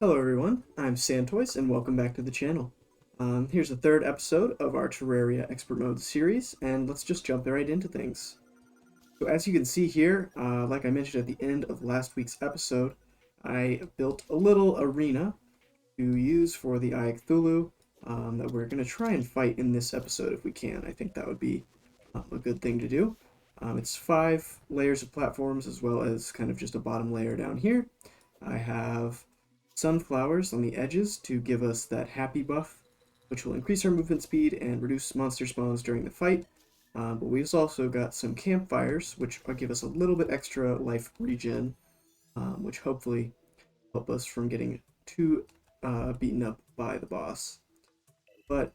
Hello everyone, I'm SandToise and welcome back to the channel. Here's the third episode of our Terraria Expert Mode Series, and let's just jump right into things. So as you can see here, like I mentioned at the end of last week's episode, I built a little arena to use for the Eye of Cthulhu that we're going to try and fight in this episode if we can. I think that would be a good thing to do. It's 5 layers of platforms as well as kind of just a bottom layer down here. I have sunflowers on the edges to give us that happy buff, which will increase our movement speed and reduce monster spawns during the fight. But we've also got some campfires, which will give us a little bit extra life regen, which hopefully help us from getting too beaten up by the boss. But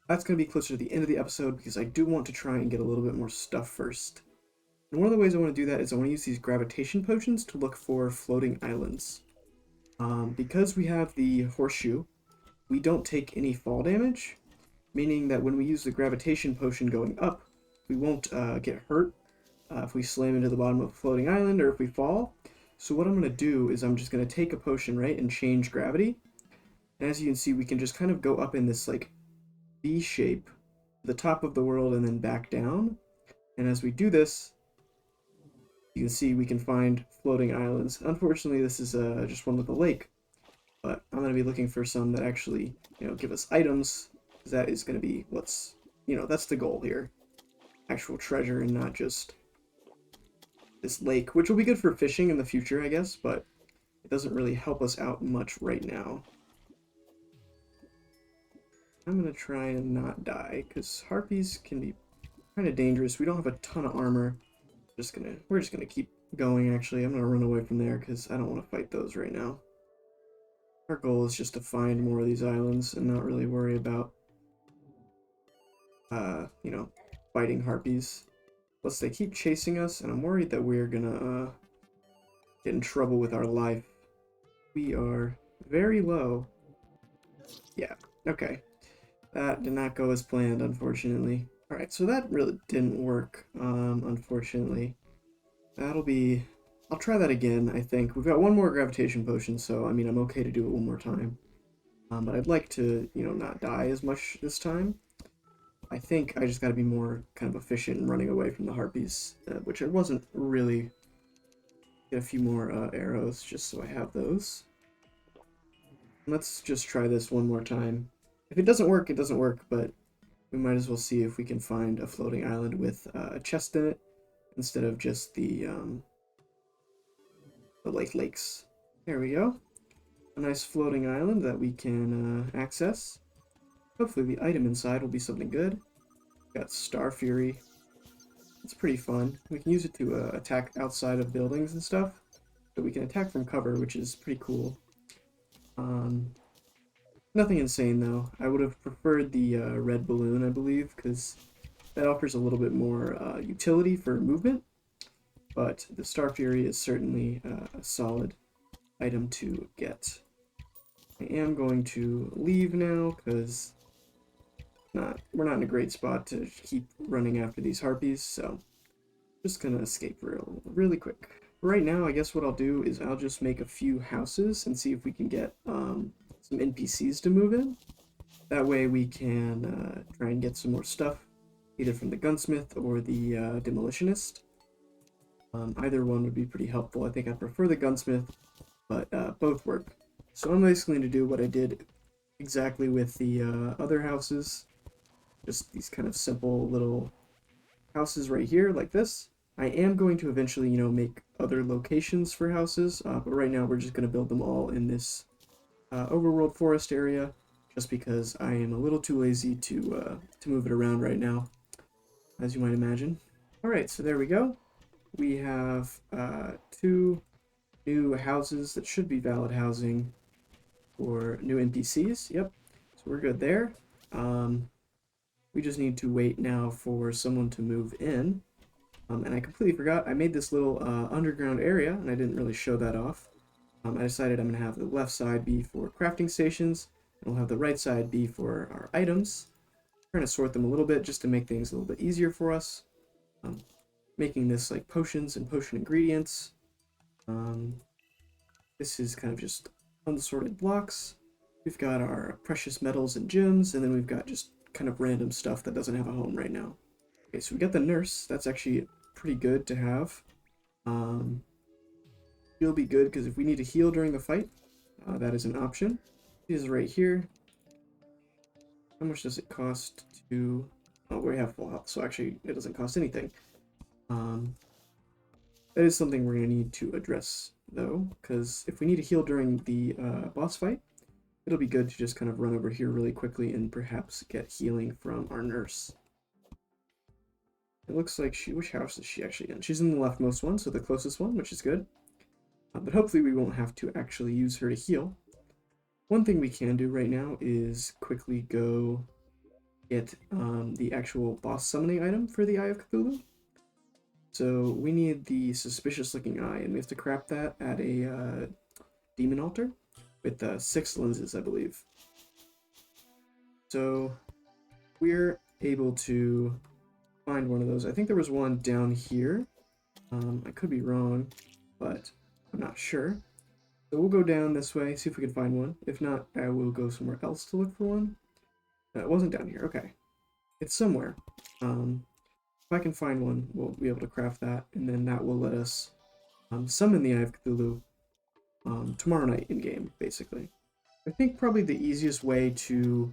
that's going to be closer to the end of the episode because I do want to try and get a little bit more stuff first. And one of the ways I want to do that is I want to use these gravitation potions to look for floating islands. Because we have the horseshoe, we don't take any fall damage, meaning that when we use the gravitation potion going up, we won't get hurt if we slam into the bottom of a floating island or if we fall. So what I'm going to do is I'm just going to take a potion, right, and change gravity. And as you can see, we can just kind of go up in this like V shape to the top of the world and then back down. And as we do this, you can see we can find floating islands. Unfortunately, this is just one with a lake, but I'm going to be looking for some that actually, give us items. That is going to be what's, that's the goal here. Actual treasure and not just this lake, which will be good for fishing in the future, I guess, but it doesn't really help us out much right now. I'm going to try and not die, because harpies can be kind of dangerous. We don't have a ton of armor. We're just gonna keep going, actually. I'm gonna run away from there because I don't want to fight those right now. Our goal is just to find more of these islands and not really worry about fighting harpies. Plus they keep chasing us and I'm worried that we're gonna get in trouble with our life. We are very low. Yeah, okay. That did not go as planned, unfortunately. Alright, so that really didn't work, unfortunately. I'll try that again, I think. We've got one more gravitation potion, so, I mean, I'm okay to do it one more time. But I'd like to, not die as much this time. I think I just gotta be more kind of efficient in running away from the harpies, which I wasn't really. Get a few more arrows, just so I have those. Let's just try this one more time. If it doesn't work, it doesn't work, but we might as well see if we can find a floating island with a chest in it instead of just the lakes. There we go. A nice floating island that we can access. Hopefully the item inside will be something good. Got Star Fury. It's pretty fun. We can use it to attack outside of buildings and stuff. But we can attack from cover, which is pretty cool. Nothing insane though. I would have preferred the red balloon, I believe, because that offers a little bit more utility for movement. But the Star Fury is certainly a solid item to get. I am going to leave now because we're not in a great spot to keep running after these harpies, so just gonna escape really quick. Right now, I guess what I'll do is I'll just make a few houses and see if we can get some NPCs to move in. That way we can try and get some more stuff, either from the gunsmith or the demolitionist. Either one would be pretty helpful. I think I prefer the gunsmith, but both work. So I'm basically going to do what I did exactly with the other houses. Just these kind of simple little houses right here, like this. I am going to eventually, make other locations for houses, but right now we're just going to build them all in this overworld forest area, just because I am a little too lazy to move it around right now, as you might imagine. Alright, so there we go. We have 2 new houses that should be valid housing for new NPCs. Yep, so we're good there. We just need to wait now for someone to move in. And I completely forgot, I made this little underground area, and I didn't really show that off. I decided I'm going to have the left side be for crafting stations, and we'll have the right side be for our items. I'm trying to sort them a little bit just to make things a little bit easier for us. Making this like potions and potion ingredients. This is kind of just unsorted blocks. We've got our precious metals and gems, and then we've got just kind of random stuff that doesn't have a home right now. Okay, so we got the nurse. That's actually pretty good to have. She'll be good because if we need to heal during the fight, that is an option. She is right here. How much does it cost to... Oh, we have full health, so actually it doesn't cost anything. That is something we're going to need to address, though, because if we need to heal during the boss fight, it'll be good to just kind of run over here really quickly and perhaps get healing from our nurse. It looks like which house is she actually in? She's in the leftmost one, so the closest one, which is good. But hopefully we won't have to actually use her to heal. One thing we can do right now is quickly go get the actual boss summoning item for the Eye of Cthulhu. So we need the suspicious looking eye, and we have to craft that at a demon altar with 6 lenses, I believe. So we're able to find one of those. I think there was one down here. I could be wrong, but I'm not sure. So we'll go down this way, see if we can find one. If not, I will go somewhere else to look for one. It wasn't down here. Okay. It's somewhere. If I can find one, we'll be able to craft that, and then that will let us summon the Eye of Cthulhu tomorrow night in-game, basically. I think probably the easiest way to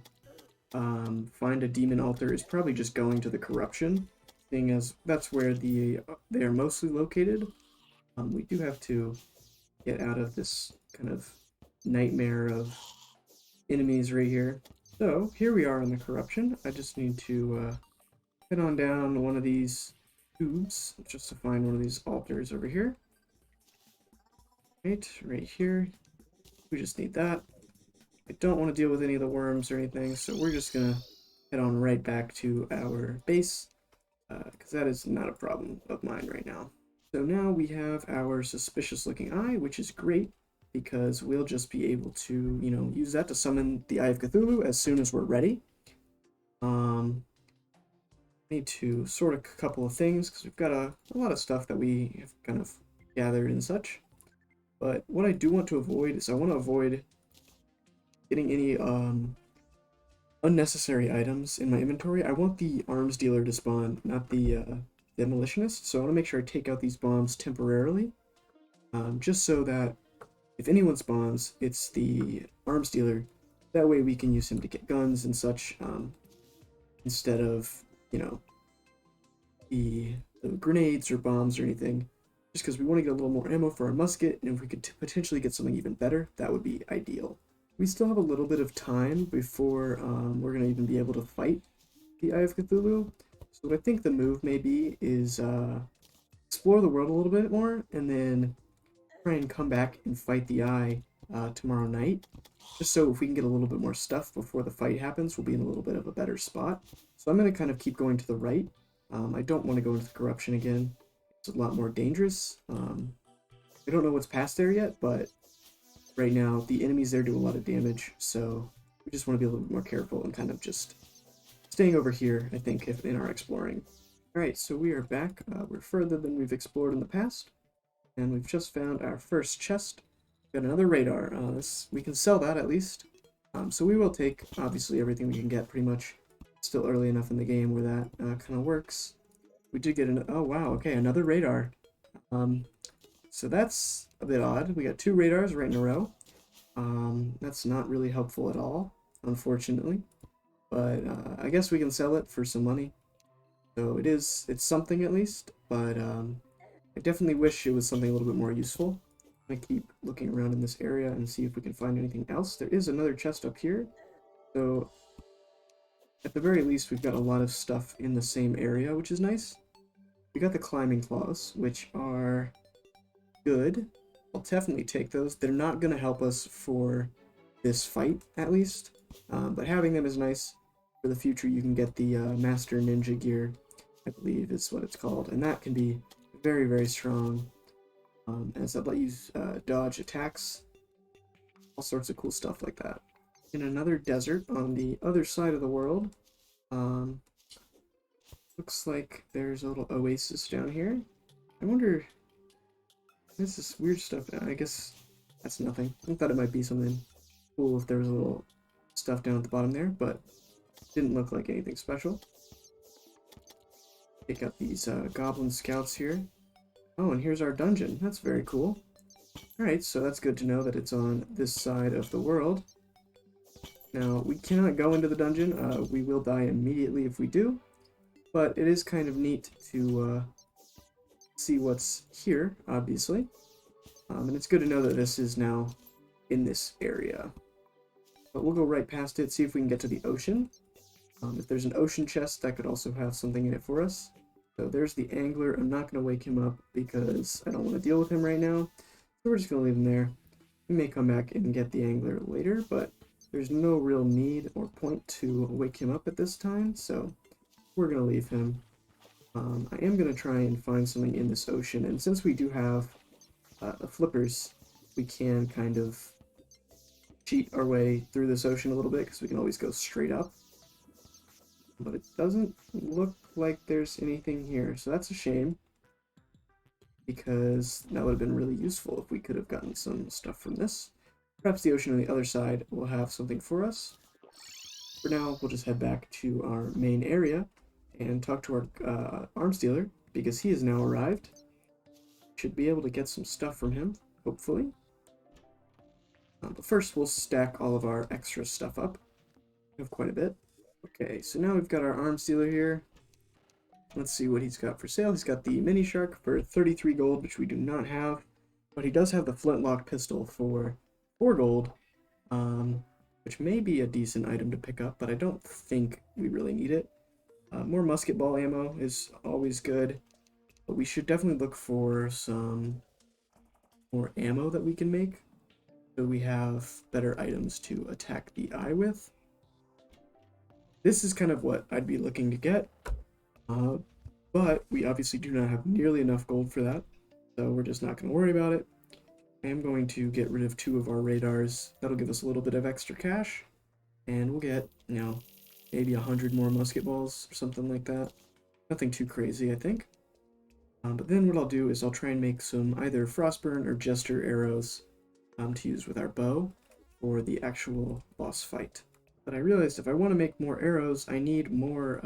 find a demon altar is probably just going to the corruption, seeing as that's where they are mostly located. We do have to get out of this kind of nightmare of enemies right here. So here we are in the corruption. I just need to head on down one of these tubes just to find one of these altars over here. Right here. We just need that. I don't want to deal with any of the worms or anything, so we're just gonna head on right back to our base, because that is not a problem of mine right now. So now we have our suspicious looking eye, which is great, because we'll just be able to, use that to summon the Eye of Cthulhu as soon as we're ready. Need to sort a couple of things, because we've got a lot of stuff that we have kind of gathered and such. But what I do want to avoid is I want to avoid getting any unnecessary items in my inventory. I want the arms dealer to spawn, not the demolitionist. So I want to make sure I take out these bombs temporarily, just so that if anyone spawns, it's the arms dealer. That way we can use him to get guns and such, instead of, the grenades or bombs or anything. Just because we want to get a little more ammo for our musket, and if we could potentially get something even better, that would be ideal. We still have a little bit of time before we're going to even be able to fight the Eye of Cthulhu. So what I think the move may be is explore the world a little bit more, and then try and come back and fight the Eye tomorrow night. Just so if we can get a little bit more stuff before the fight happens, we'll be in a little bit of a better spot. So I'm going to kind of keep going to the right. I don't want to go into the corruption again. It's a lot more dangerous. I don't know what's past there yet, but right now the enemies there do a lot of damage, so we just want to be a little bit more careful and kind of just staying over here, I think, in our exploring. Alright, so we are back. We're further than we've explored in the past, and we've just found our first chest. Got another radar. We can sell that at least. So we will take, obviously, everything we can get pretty much. Still early enough in the game where that kind of works. We did get oh wow, okay, another radar. So that's a bit odd. We got 2 radars right in a row. That's not really helpful at all, unfortunately. But I guess we can sell it for some money. So it's something at least, but I definitely wish it was something a little bit more useful. I'm gonna keep looking around in this area and see if we can find anything else. There is another chest up here. So at the very least, we've got a lot of stuff in the same area, which is nice. We got the climbing claws, which are good. I'll definitely take those. They're not going to help us for this fight, at least. But having them is nice. For the future, you can get the Master Ninja gear, I believe is what it's called. And that can be very, very strong. As that let you dodge attacks. All sorts of cool stuff like that. In another desert on the other side of the world. Looks like there's a little oasis down here. I wonder, there's this weird stuff. I guess That's nothing. I thought it might be something cool if there was a little stuff down at the bottom there, but didn't look like anything special. Take out these goblin scouts here. Oh, and here's our dungeon. That's very cool. Alright, so that's good to know that it's on this side of the world. Now, we cannot go into the dungeon. We will die immediately if we do, but it is kind of neat to see what's here, obviously. And it's good to know that this is now in this area. But we'll go right past it, see if we can get to the ocean. If there's an ocean chest, that could also have something in it for us. So there's the angler. I'm not going to wake him up because I don't want to deal with him right now. So we're just going to leave him there. We may come back and get the angler later, but there's no real need or point to wake him up at this time, so we're going to leave him. I am going to try and find something in this ocean, and since we do have the flippers, we can kind of cheat our way through this ocean a little bit, because we can always go straight up. But it doesn't look like there's anything here, so that's a shame, because that would have been really useful if we could have gotten some stuff from this. Perhaps the ocean on the other side will have something for us. For now, we'll just head back to our main area and talk to our arms dealer, because he has now arrived. Should be able to get some stuff from him, hopefully. But first, we'll stack all of our extra stuff up. We have quite a bit. Okay, so now we've got our arms dealer here. Let's see what he's got for sale. He's got the mini shark for 33 gold, which we do not have. But he does have the flintlock pistol for 4 gold, which may be a decent item to pick up, but I don't think we really need it. More musket ball ammo is always good, but we should definitely look for some more ammo that we can make, so we have better items to attack the eye with. This is kind of what I'd be looking to get, but we obviously do not have nearly enough gold for that, so we're just not going to worry about it. I am going to get rid of 2 of our radars. That'll give us a little bit of extra cash, and we'll get, you know, maybe 100 more musket balls or something like that. Nothing too crazy, I think. But then what I'll do is I'll try and make some either frostburn or jester arrows to use with our bow for the actual boss fight. But I realized if I want to make more arrows, I need more,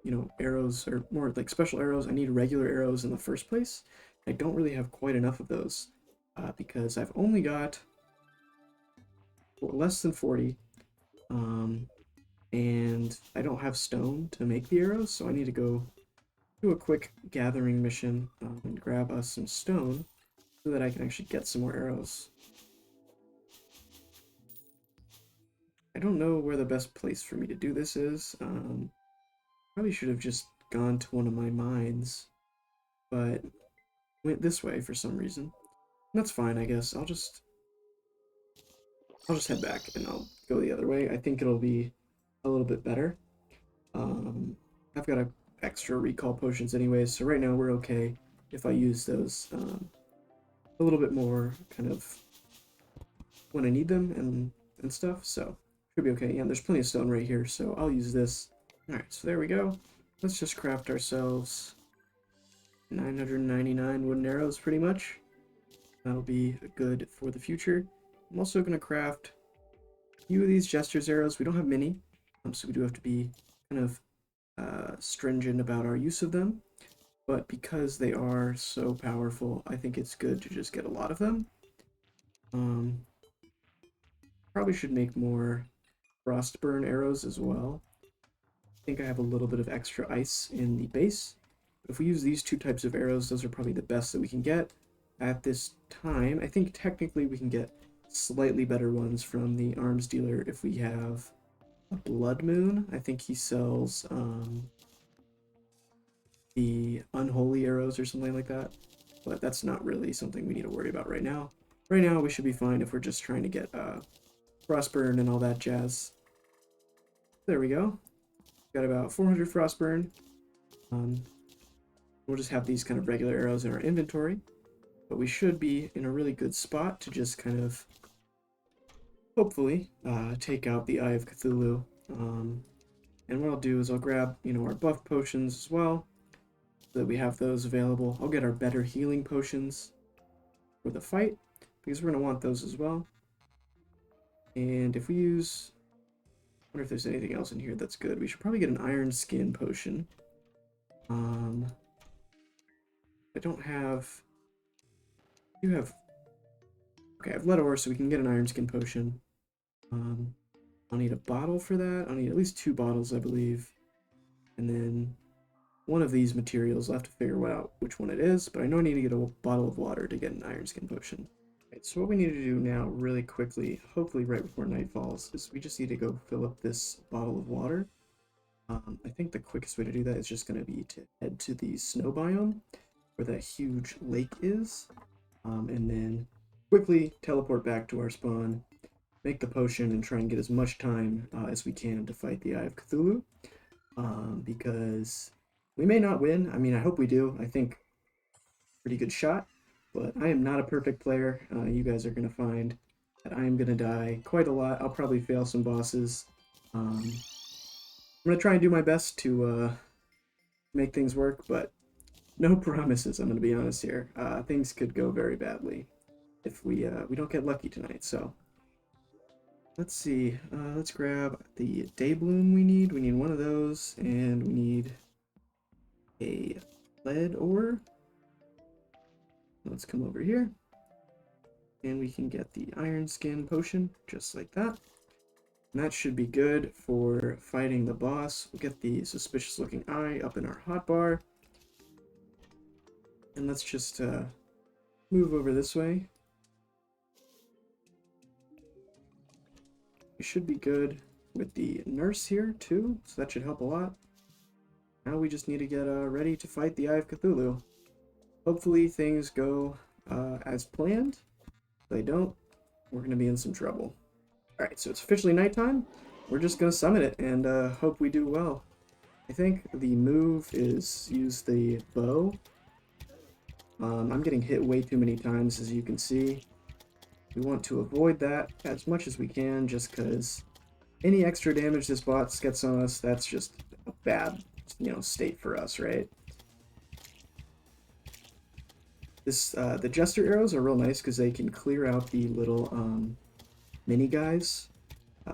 you know, arrows, or more like special arrows. I need regular arrows in the first place. I don't really have quite enough of those because I've only got less than 40. And I don't have stone to make the arrows, so I need to go do a quick gathering mission and grab us some stone so that I can actually get some more arrows. I don't know where the best place for me to do this is. Probably should have just gone to one of my mines, but went this way for some reason. That's fine, I guess. I'll just head back and I'll go the other way. I think it'll be a little bit better. I've got extra recall potions anyways, so right now we're okay if I use those a little bit more kind of when I need them and stuff, so should be okay. Yeah, there's plenty of stone right here, so I'll use this. Alright, so there we go. Let's just craft ourselves 999 wooden arrows pretty much. That'll be good for the future. I'm also going to craft a few of these jester's arrows. We don't have many, so we do have to be kind of stringent about our use of them. But because they are so powerful, I think it's good to just get a lot of them. Probably should make more frostburn arrows as well. I think I have a little bit of extra ice in the base. If we use these 2 types of arrows, those are probably the best that we can get at this time. I think technically we can get slightly better ones from the arms dealer if we have a blood moon. I think he sells the unholy arrows or something like that, but that's not really something we need to worry about right now. Right now we should be fine if we're just trying to get frostburn and all that jazz. There we go. Got about 400 frostburn. We'll just have these kind of regular arrows in our inventory, but we should be in a really good spot to just kind of hopefully take out the Eye of Cthulhu. And what I'll do is I'll grab, you know, our buff potions as well, so that we have those available. I'll get our better healing potions for the fight, because we're going to want those as well. And if we use... I wonder if there's anything else in here that's good. We should probably get an iron skin potion. I don't have... I do have... Okay, I have lead ore, so we can get an iron skin potion. I'll need a bottle for that. I'll need at least 2 bottles, I believe. And then one of these materials, I'll have to figure out which one it is, but I know I need to get a bottle of water to get an iron skin potion. Right, so what we need to do now really quickly, hopefully right before night falls, is we just need to go fill up this bottle of water. I think the quickest way to do that is just going to be to head to the snow biome, where that huge lake is, and then quickly teleport back to our spawn, make the potion, and try and get as much time as we can to fight the Eye of Cthulhu, because we may not win. I mean, I hope we do. I think pretty good shot, but I am not a perfect player. You guys are going to find that I am going to die quite a lot. I'll probably fail some bosses. I'm going to try and do my best to make things work, but no promises, I'm going to be honest here. Things could go very badly if we don't get lucky tonight, so... Let's see, let's grab the day bloom we need. We need one of those, and we need a lead ore. Let's come over here, and we can get the iron skin potion, just like that. And that should be good for fighting the boss. We'll get the suspicious looking eye up in our hotbar. And let's just move over this way. We should be good with the nurse here too, so that should help a lot. Now we just need to get ready to fight the Eye of Cthulhu. Hopefully things go as planned. If they don't, we're going to be in some trouble. Alright, so it's officially nighttime. We're just going to summon it and hope we do well. I think the move is use the bow. I'm getting hit way too many times, as you can see. We want to avoid that as much as we can, just because any extra damage this boss gets on us, that's just a bad, state for us, right? This the Jester arrows are real nice because they can clear out the little mini guys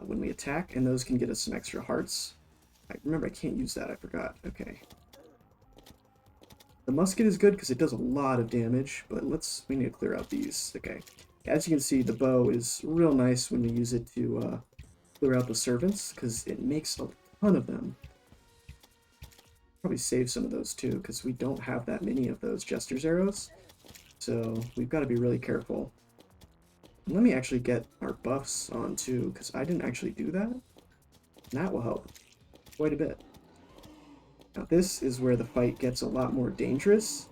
when we attack, and those can get us some extra hearts. Remember, I can't use that, I forgot. Okay. The musket is good because it does a lot of damage, but we need to clear out these. Okay. As you can see, the bow is real nice when we use it to clear out the servants, because it makes a ton of them. Probably save some of those too, because we don't have that many of those Jester's arrows. So we've got to be really careful. And let me actually get our buffs on too, because I didn't actually do that. And that will help quite a bit. Now this is where the fight gets a lot more dangerous.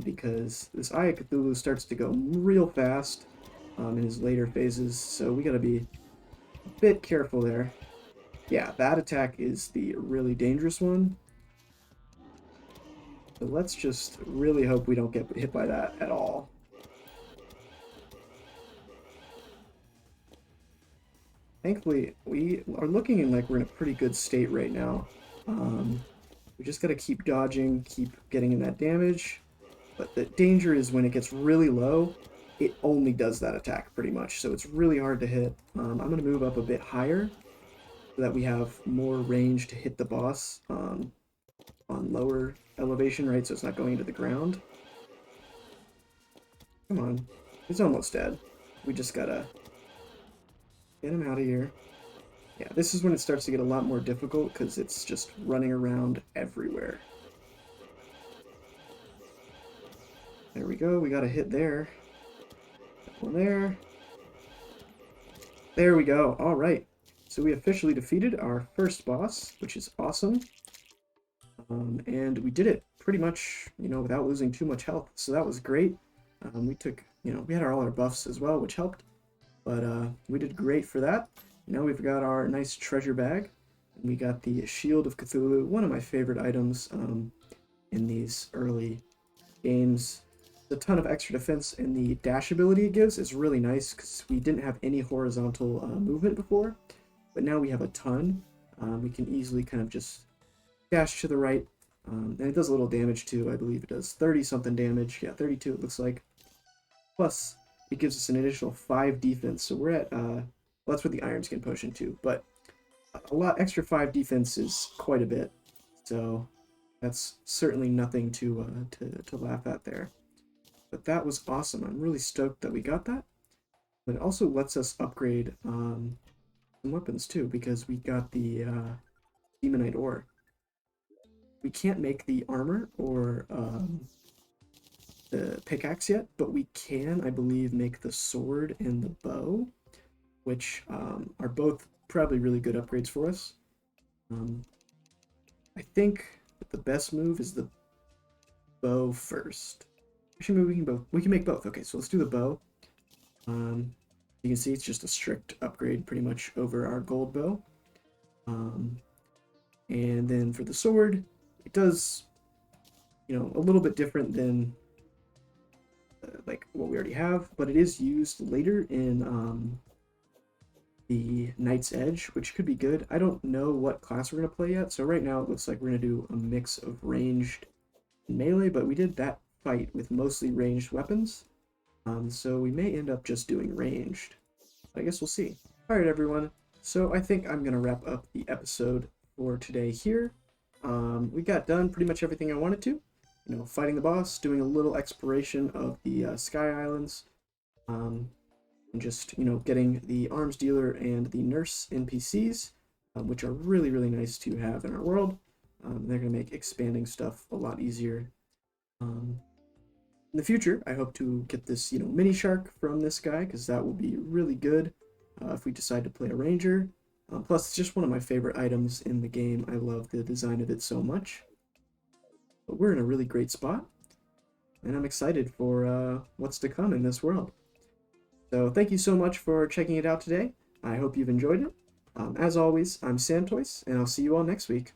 Because this Eye of Cthulhu starts to go real fast in his later phases, so we gotta be a bit careful there. Yeah, that attack is the really dangerous one. So let's just really hope we don't get hit by that at all. Thankfully, we are looking in like we're in a pretty good state right now. We just gotta keep dodging, keep getting in that damage. But the danger is when it gets really low, it only does that attack pretty much. So it's really hard to hit. I'm going to move up a bit higher so that we have more range to hit the boss on lower elevation, right? So it's not going into the ground. Come on. He's almost dead. We just got to get him out of here. Yeah, this is when it starts to get a lot more difficult because it's just running around everywhere. There we go, we got a hit there. That one there. There we go, alright. So we officially defeated our first boss, which is awesome. And we did it pretty much, without losing too much health. So that was great. We took, we had all our buffs as well, which helped. But we did great for that. Now we've got our nice treasure bag. And we got the Shield of Cthulhu, one of my favorite items in these early games. A ton of extra defense, and the dash ability it gives is really nice because we didn't have any horizontal movement before, but now we have a ton. We can easily kind of just dash to the right, and it does a little damage too. I believe it does 30 something damage. Yeah, 32 it looks like. Plus it gives us an additional 5 defense. So we're at, well, that's with the Iron Skin Potion too, but a lot extra 5 defense is quite a bit. So that's certainly nothing to laugh at there. But that was awesome. I'm really stoked that we got that. But it also lets us upgrade some weapons too, because we got the Demonite Ore. We can't make the armor or the pickaxe yet, but we can, I believe, make the sword and the bow, which are both probably really good upgrades for us. I think that the best move is the bow first. Actually, maybe we can make both. Okay, so let's do the bow. You can see it's just a strict upgrade pretty much over our gold bow. And then for the sword, it does, you know, a little bit different than like what we already have, but it is used later in the Knight's Edge, which could be good. I don't know what class we're going to play yet, so right now it looks like we're going to do a mix of ranged and melee, but we did that fight with mostly ranged weapons, so we may end up just doing ranged. I guess we'll see. Alright everyone, so I think I'm going to wrap up the episode for today here. We got done pretty much everything I wanted to. You know, fighting the boss, doing a little exploration of the Sky Islands, and just, you know, getting the arms dealer and the nurse NPCs, which are really, really nice to have in our world. They're going to make expanding stuff a lot easier. In the future, I hope to get this, you know, mini shark from this guy, because that will be really good if we decide to play a ranger. Plus, it's just one of my favorite items in the game. I love the design of it so much. But we're in a really great spot, and I'm excited for what's to come in this world. So thank you so much for checking it out today. I hope you've enjoyed it. As always, I'm SandToise, and I'll see you all next week.